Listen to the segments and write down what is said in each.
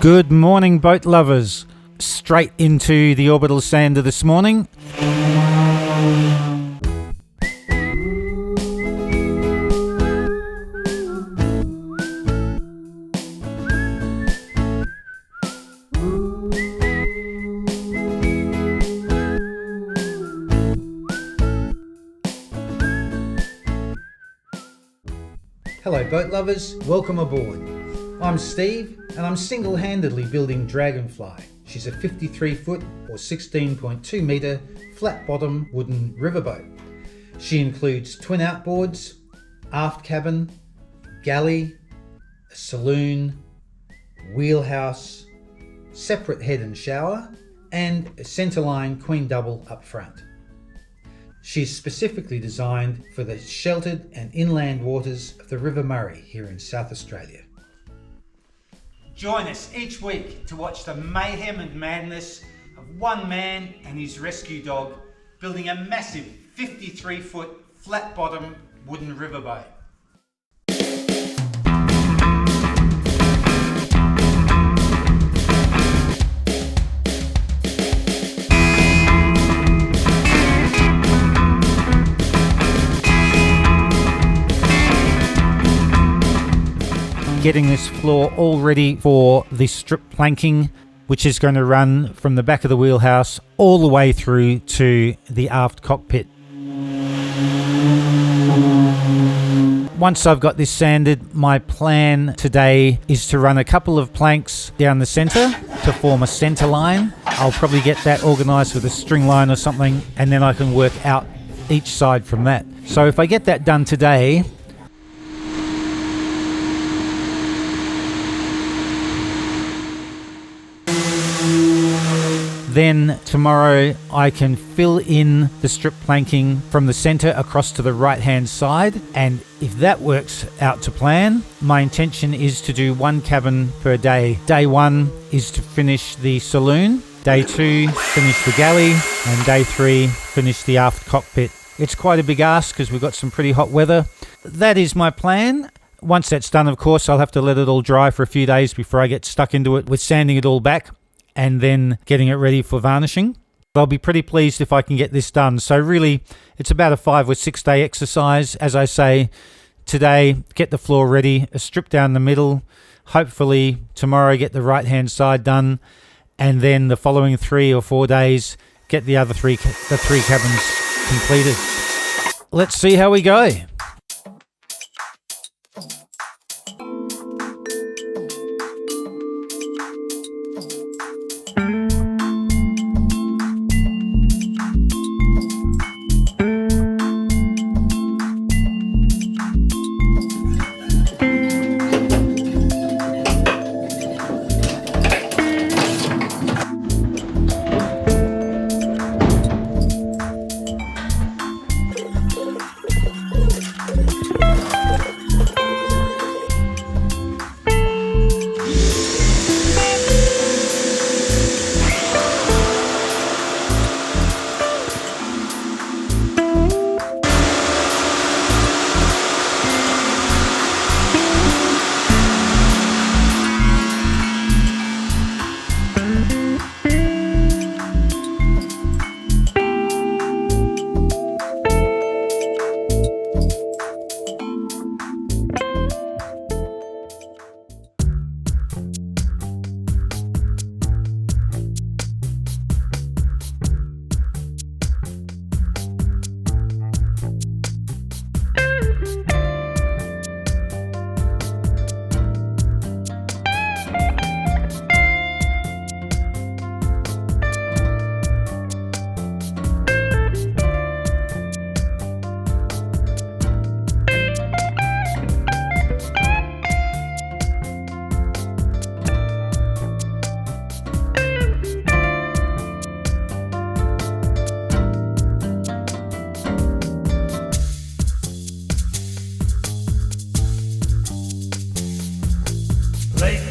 Good morning, boat lovers. Straight into the orbital sander this morning. Hello boat lovers, welcome aboard. I'm Steve and I'm single-handedly building Dragonfly. She's a 53 foot or 16.2 metre flat bottom wooden riverboat. She includes twin outboards, aft cabin, galley, a saloon, wheelhouse, separate head and shower, and a centerline queen double up front. She's specifically designed for the sheltered and inland waters of the River Murray here in South Australia. Join us each week to watch the mayhem and madness of one man and his rescue dog building a massive 53-foot flat-bottom wooden riverboat. Getting this floor all ready for the strip planking, which is going to run from the back of the wheelhouse all the way through to the aft cockpit. Once I've got this sanded, my plan today is to run a couple of planks down the centre to form a centre line. I'll probably get that organised with a string line or something, and then I can work out each side from that. So if I get that done today, then tomorrow I can fill in the strip planking from the centre across to the right hand side, and if that works out to plan, my intention is to do one cabin per day. Day 1 is to finish the saloon, day 2 finish the galley, and day 3 finish the aft cockpit. It's quite a big ask because we've got some pretty hot weather. That is my plan. Once that's done, of course, I'll have to let it all dry for a few days before I get stuck into it with sanding it all back and then getting it ready for varnishing. I'll be pretty pleased if I can get this done. So really, it's about a 5 or 6 day exercise. As I say, today, get the floor ready, a strip down the middle. Hopefully tomorrow get the right hand side done, and then the following 3 or 4 days, get the other three cabins completed. Let's see how we go.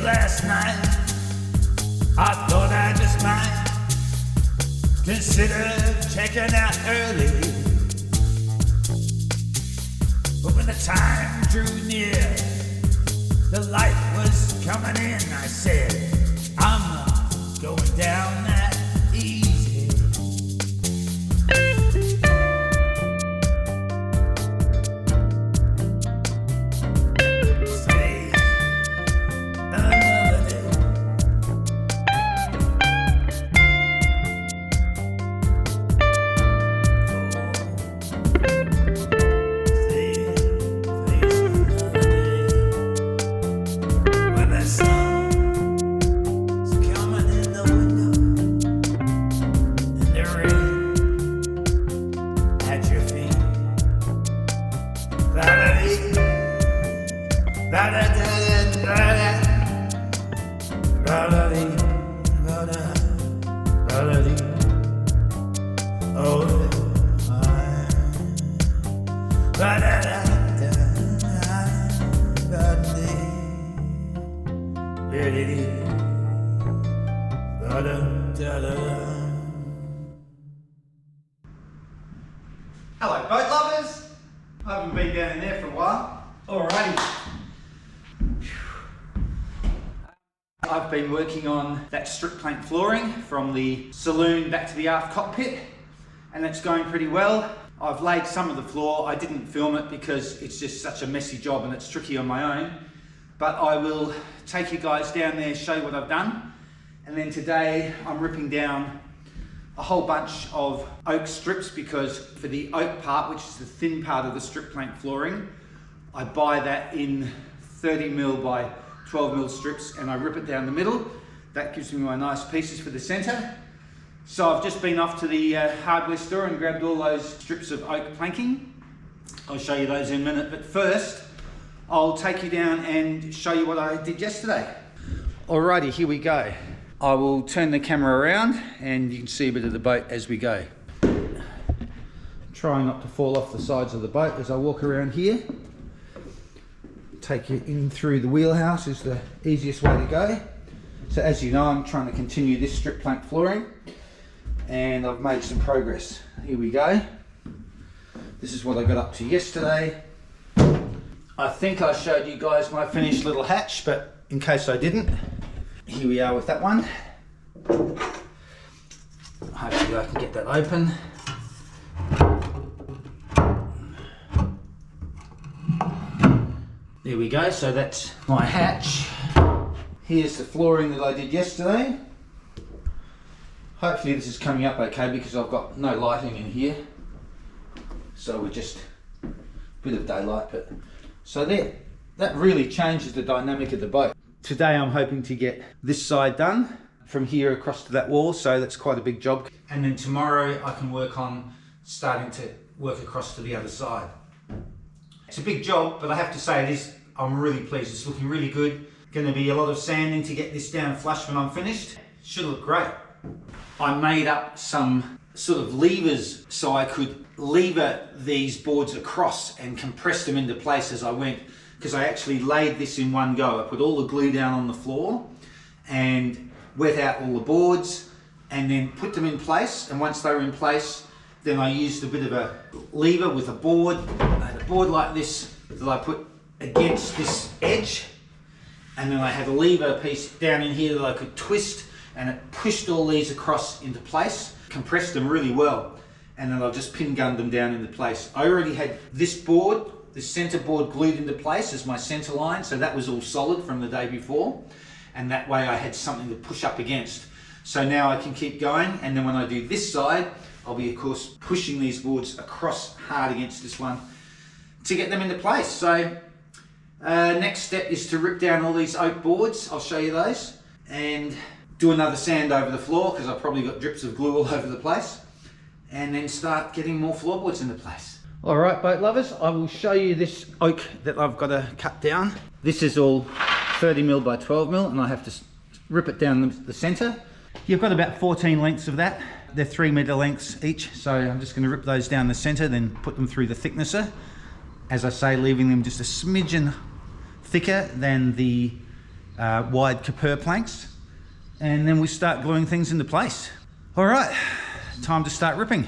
Last night, I thought I just might consider checking out early. But when the time drew near, the light was coming in, I said, I'm not going down that easy. Stay another day. Hello, boat lovers. I haven't been down in there for a while. Alrighty. I've been working on that strip plank flooring from the saloon back to the aft cockpit, and that's going pretty well. I've laid some of the floor. I didn't film it because it's just such a messy job and it's tricky on my own. But I will take you guys down there, show you what I've done. And then today I'm ripping down a whole bunch of oak strips, because for the oak part, which is the thin part of the strip plank flooring, I buy that in 30mm by 12mm strips and I rip it down the middle. That gives me my nice pieces for the center. So I've just been off to the hardware store and grabbed all those strips of oak planking. I'll show you those in a minute, but first I'll take you down and show you what I did yesterday. Alrighty, here we go. I will turn the camera around and you can see a bit of the boat as we go. Trying not to fall off the sides of the boat as I walk around here. Take you in through the wheelhouse is the easiest way to go. So as you know, I'm trying to continue this strip plank flooring and I've made some progress. Here we go. This is what I got up to yesterday. I think I showed you guys my finished little hatch, but in case I didn't, here we are with that one. Hopefully I can get that open. There we go, so that's my hatch. Here's the flooring that I did yesterday. Hopefully this is coming up okay because I've got no lighting in here. So we're just a bit of daylight, but so there. That really changes the dynamic of the boat. Today I'm hoping to get this side done from here across to that wall, so that's quite a big job. And then tomorrow I can work on starting to work across to the other side. It's a big job, but I have to say I'm really pleased. It's looking really good. Going to be a lot of sanding to get this down flush when I'm finished. Should look great. I made up some sort of levers so I could lever these boards across and compress them into place as I went, because I actually laid this in one go. I put all the glue down on the floor and wet out all the boards and then put them in place. And once they were in place, then I used a bit of a lever with a board. I had a board like this that I put against this edge, and then I had a lever piece down in here that I could twist, and it pushed all these across into place, compressed them really well, and then I just pin gunned them down into place. I already had this board, this center board, glued into place as my center line, so that was all solid from the day before, and that way I had something to push up against. So now I can keep going, and then when I do this side, I'll be of course pushing these boards across hard against this one to get them into place. So next step is to rip down all these oak boards. I'll show you those, and do another sand over the floor because I've probably got drips of glue all over the place, and then start getting more floorboards into place. All right, boat lovers, I will show you this oak that I've got to cut down. This is all 30mm by 12mm, and I have to rip it down the center. You've got about 14 lengths of that. They're 3 meter lengths each, so I'm just going to rip those down the center, then put them through the thicknesser. As I say, leaving them just a smidgen thicker than the wide Capur planks, and then we start gluing things into place. All right, time to start ripping.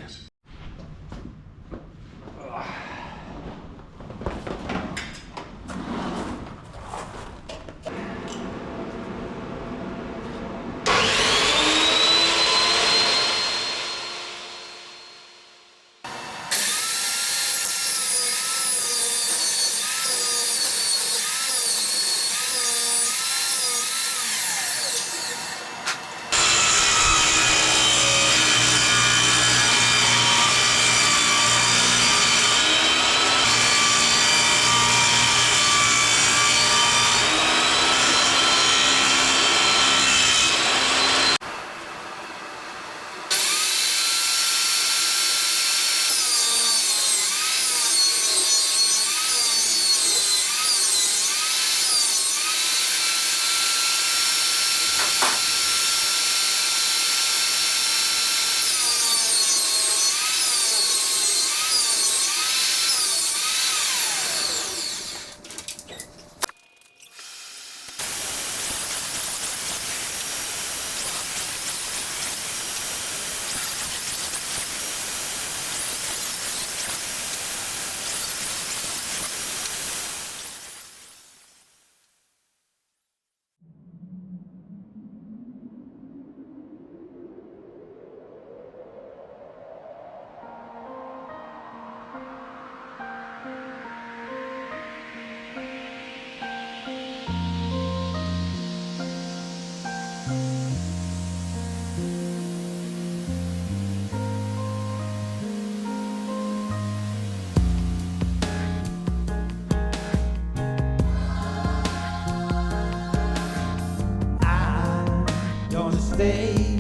stay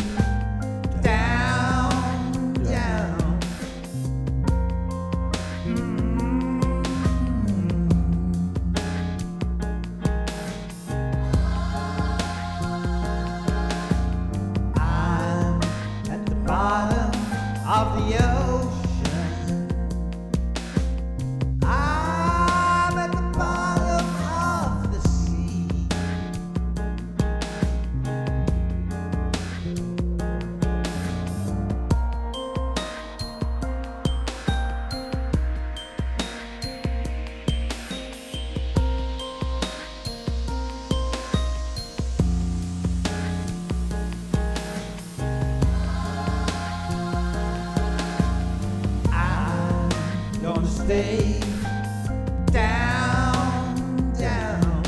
down, down. I'm at the bottom of the ocean. I'm at the bottom of the sea. I'm gonna stay down, down.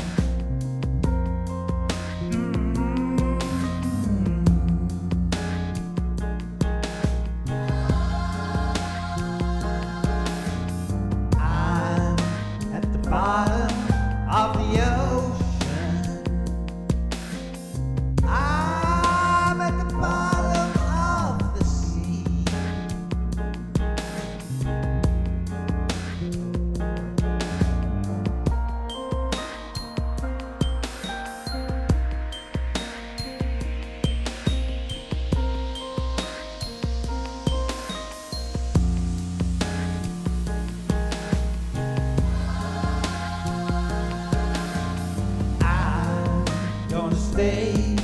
I'm at the bottom of the ocean. I'm at the bottom of the sea. I'm gonna stay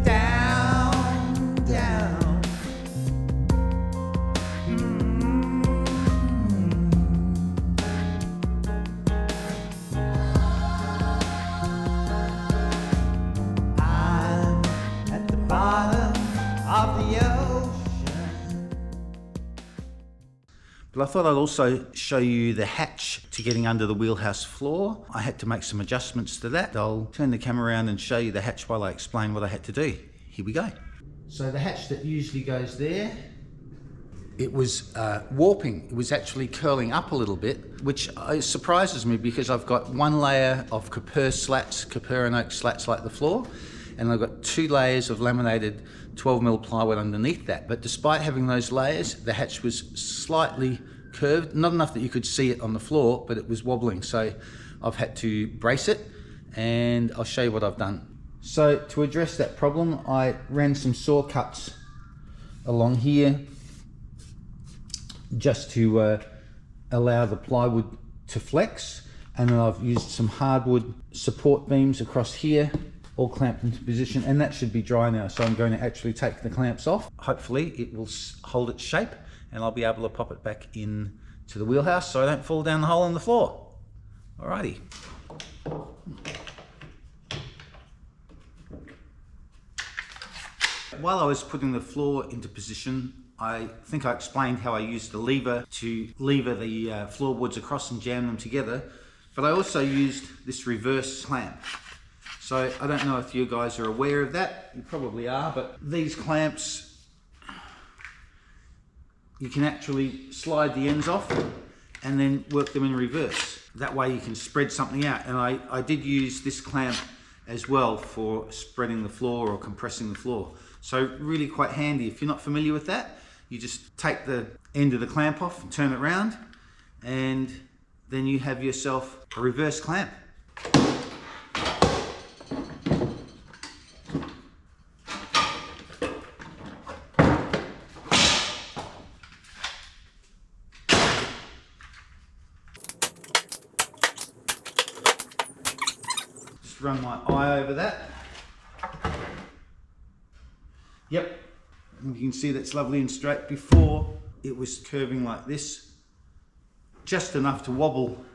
down, down. I'm at the bottom of the ocean. But I thought I'd also show you the hatch to getting under the wheelhouse floor. I had to make some adjustments to that. I'll turn the camera around and show you the hatch while I explain what I had to do. Here we go. So the hatch that usually goes there, it was warping. It was actually curling up a little bit, which surprises me because I've got one layer of Capur and oak slats like the floor, and I've got 2 layers of laminated 12mm plywood underneath that. But despite having those layers, the hatch was slightly curved, not enough that you could see it on the floor, but it was wobbling. So I've had to brace it, and I'll show you what I've done. So to address that problem, I ran some saw cuts along here just to allow the plywood to flex, and then I've used some hardwood support beams across here, all clamped into position, and that should be dry now. So I'm going to actually take the clamps off. Hopefully it will hold its shape, and I'll be able to pop it back in to the wheelhouse so I don't fall down the hole in the floor. Alrighty. While I was putting the floor into position, I think I explained how I used the lever to lever the floorboards across and jam them together, but I also used this reverse clamp. So I don't know if you guys are aware of that, you probably are, but these clamps, you can actually slide the ends off and then work them in reverse. That way you can spread something out. And I did use this clamp as well for spreading the floor or compressing the floor. So really quite handy. If you're not familiar with that, you just take the end of the clamp off and turn it around, and then you have yourself a reverse clamp. Just run my eye over that. Yep, and you can see that's lovely and straight. Before it was curving like this, just enough to wobble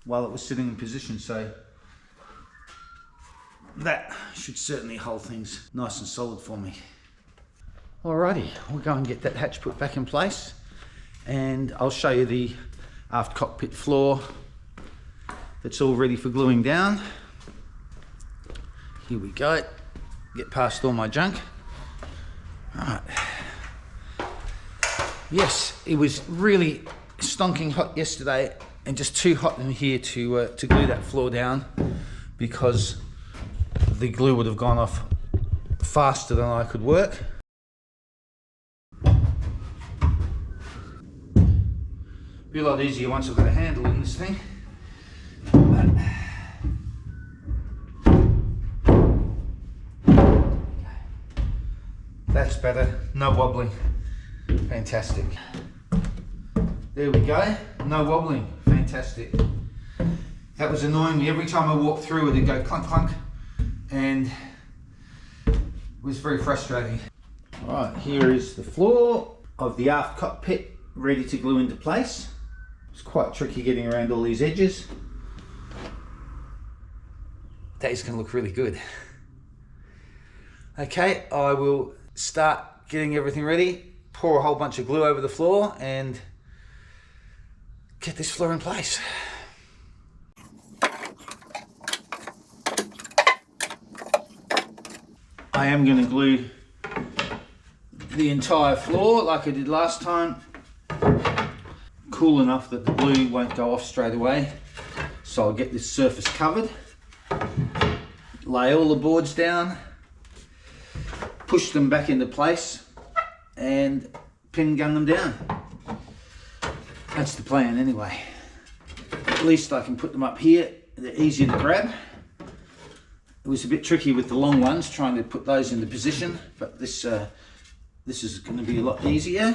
while it was sitting in position, so that should certainly hold things nice and solid for me. Alrighty, we'll go and get that hatch put back in place, and I'll show you the aft cockpit floor that's all ready for gluing down. Here we go, get past all my junk. Alright. Yes, it was really stonking hot yesterday and just too hot in here to glue that floor down, because the glue would have gone off faster than I could work. Be a lot easier once I've got a handle in this thing. That's better, no wobbling. Fantastic. There we go, no wobbling, fantastic. That was annoying me. Every time I walked through it'd go clunk clunk, and it was very frustrating. Alright, here is the floor of the aft cockpit ready to glue into place. It's quite tricky getting around all these edges. That is going to look really good. Okay, I will start getting everything ready, pour a whole bunch of glue over the floor and get this floor in place. I am going to glue the entire floor like I did last time, cool enough that the glue won't go off straight away. So I'll get this surface covered, lay all the boards down, push them back into place and pin gun them down. That's the plan anyway. At least I can put them up here, they're easier to grab. It was a bit tricky with the long ones trying to put those into position, but this is going to be a lot easier.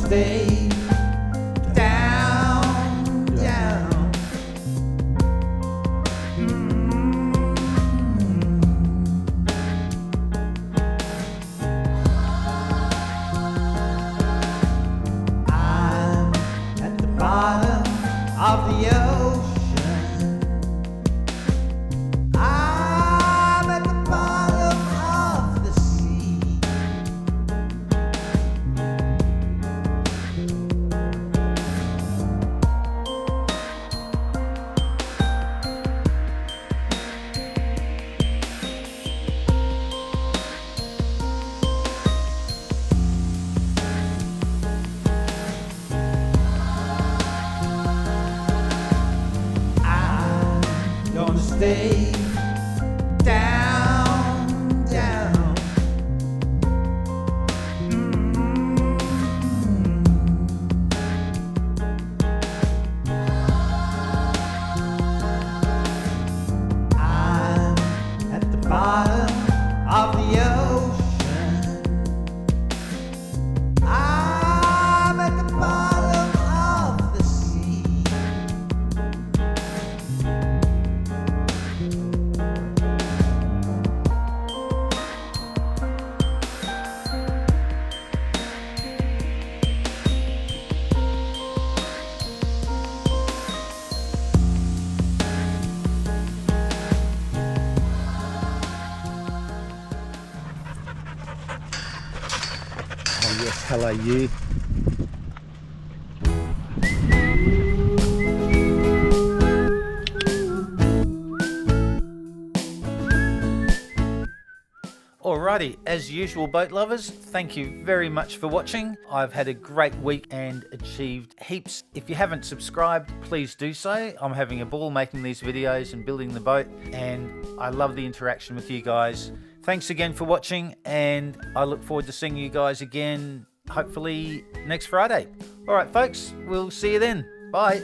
Stay down, down. I'm at the bottom of the ocean. I'm at the bottom of the sea. Stay down, down. I'm at the bottom of the ocean. I'm at the bottom of the sea. Oh yes, hello you. Alrighty, as usual boat lovers, thank you very much for watching. I've had a great week and achieved heaps. If you haven't subscribed, please do so. I'm having a ball making these videos and building the boat, and I love the interaction with you guys. Thanks again for watching, and I look forward to seeing you guys again, hopefully next Friday. Alright folks, we'll see you then. Bye.